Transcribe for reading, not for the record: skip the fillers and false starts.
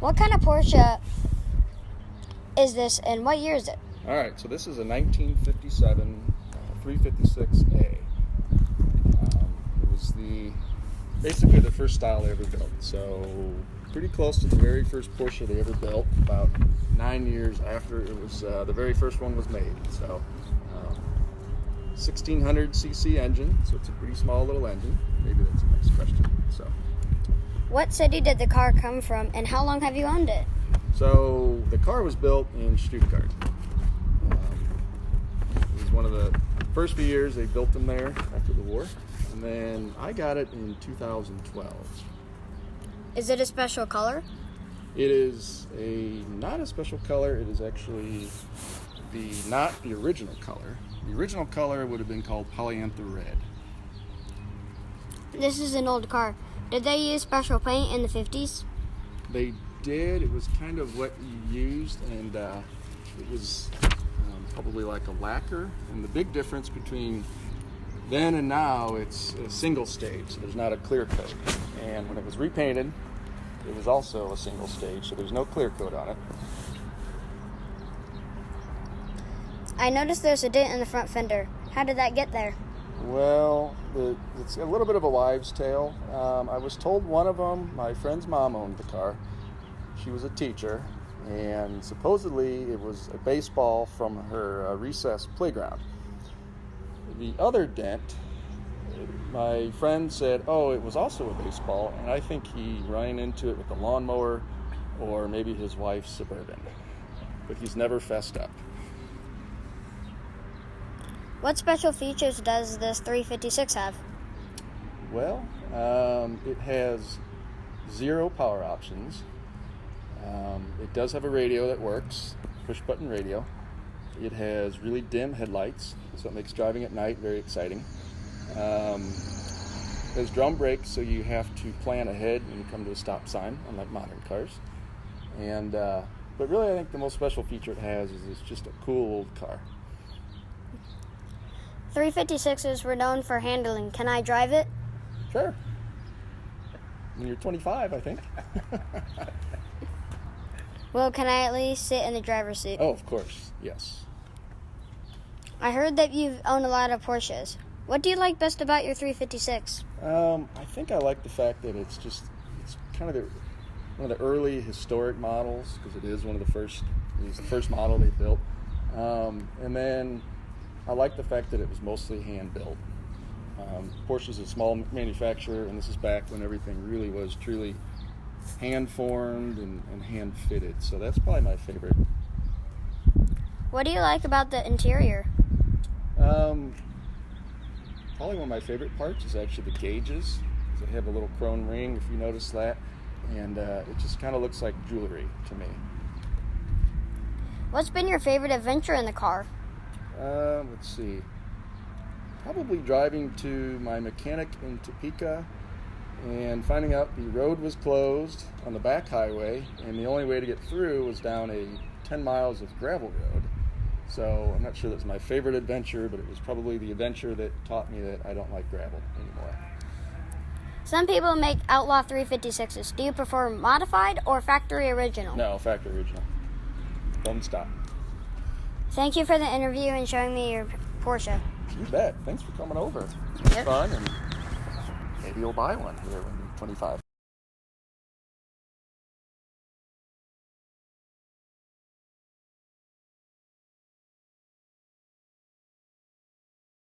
What kind of Porsche is this, and what year is it? All right, so this is a 1957 356A. It was basically the first style they ever built. So pretty close to the very first Porsche they ever built, about 9 years after it was the very first one was made. So 1600cc engine, so it's a pretty small little engine. Maybe that's the next question. So, what city did the car come from, and how long have you owned it? So the car was built in Stuttgart. It was one of the first few years they built them there after the war, and then I got it in 2012. Is it a special color? It is not a special color. It is actually not the original color. The original color would have been called polyanther red. This is an old car. Did they use special paint in the 50s? They did. It was kind of what you used, and it was probably like a lacquer. And the big difference between then and now, it's a single stage, so there's not a clear coat. And when it was repainted, it was also a single stage, so there's no clear coat on it. I noticed there's a dent in the front fender. How did that get there? Well, it's a little bit of a wives' tale. I was told one of them, my friend's mom owned the car. She was a teacher, and supposedly it was a baseball from her recess playground. The other dent, my friend said, oh, it was also a baseball, and I think he ran into it with a lawnmower or maybe his wife's Suburban. But he's never fessed up. What special features does this 356 have? Well, it has 0 power options. It does have a radio that works, push-button radio. It has really dim headlights, so it makes driving at night very exciting. It has drum brakes, so you have to plan ahead when you come to a stop sign, unlike modern cars. And but really, I think the most special feature it has is it's just a cool old car. 356s were known for handling. Can I drive it? Sure. When you're 25, I think. Well, can I at least sit in the driver's seat? Oh, of course, yes. I heard that you've owned a lot of Porsches. What do you like best about your 356? I think I like the fact that it's kind of one of the early historic models, because it is one of the first. It was the first model they built, and then I like the fact that it was mostly hand built. Porsche's a small manufacturer, and this is back when everything really was truly hand formed and hand fitted. So that's probably my favorite. What do you like about the interior? Probably one of my favorite parts is actually the gauges, because they have a little chrome ring, if you notice that, and it just kind of looks like jewelry to me. What's been your favorite adventure in the car? Let's see. Probably driving to my mechanic in Topeka and finding out the road was closed on the back highway, and the only way to get through was down a 10 miles of gravel road. So I'm not sure that's my favorite adventure, but it was probably the adventure that taught me that I don't like gravel anymore. Some people make outlaw 356s. Do you prefer modified or factory original? No, factory original. Don't stop. Thank you for the interview and showing me your Porsche. You bet. Thanks for coming over. It was fun, and maybe you'll buy one here when you're 25.